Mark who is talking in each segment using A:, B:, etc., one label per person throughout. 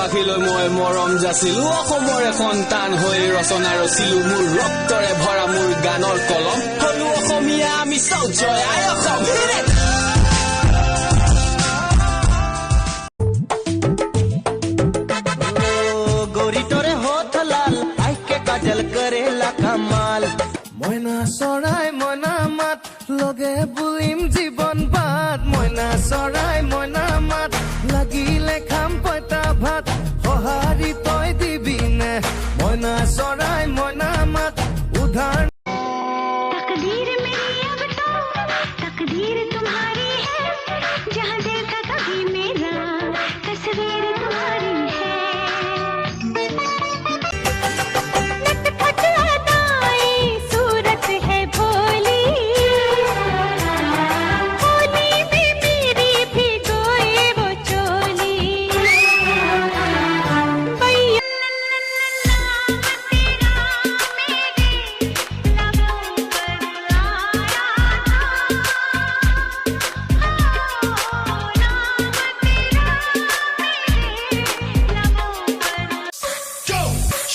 A: আকাশীলৈ মই মৰম যাচিলো অসমৰে সন্তান হৈ ৰচনা ৰচিলো মোৰ ৰক্তৰে ভৰা মোৰ গানৰ কলম হলো অসমীয়া আমি চাও জয় আই অসম
B: गोरी तोरे होठ लाल आई के काजल करेला कमाल
C: ময়না চৰাই ময়না মাত লগে বুলিম জীৱন বাদ ময়না চৰাই ময়না মাত লাগিলে খাম পইতা ভাত সহাৰি তই দিবিনে ময়না চৰাই ময়না মাত উধাৰ
D: तकदीर मेरी अब तो तकदीर तुम्हारी है जहाँ दिल था कभी मेरा तस्वीर तुम्हारी है नटखट अदाएं सूरत है भोली होली में मेरी भिगोए वो चोली भैया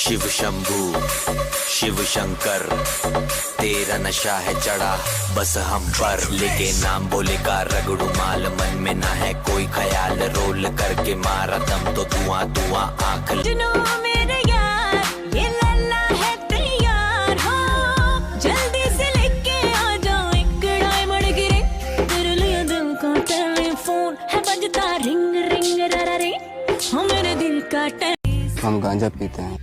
E: शिव शंभू शिव शंकर तेरा नशा है चढ़ा बस हम पर लेके नाम बोले का रगड़ू माल मन में ना है कोई ख्याल रोल करके मारा दम तो धुआं धुआं आंख
D: जुनू मेरे यार ये लल्ला है तैयार हो जल्दी से लेके आ जाओ एक डायमंड गिरे तेरे लिए दिल का टेलीफोन है बजता रिंग रिंग रा रे हो मेरे दिल का
F: हम गांजा पीते हैं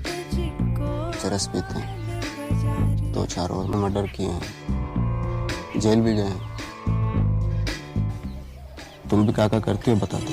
F: चरस पीते हैं 2-4 और मर्डर किए हैं जेल भी गए हैं तुम भी क्या करती हो बता दो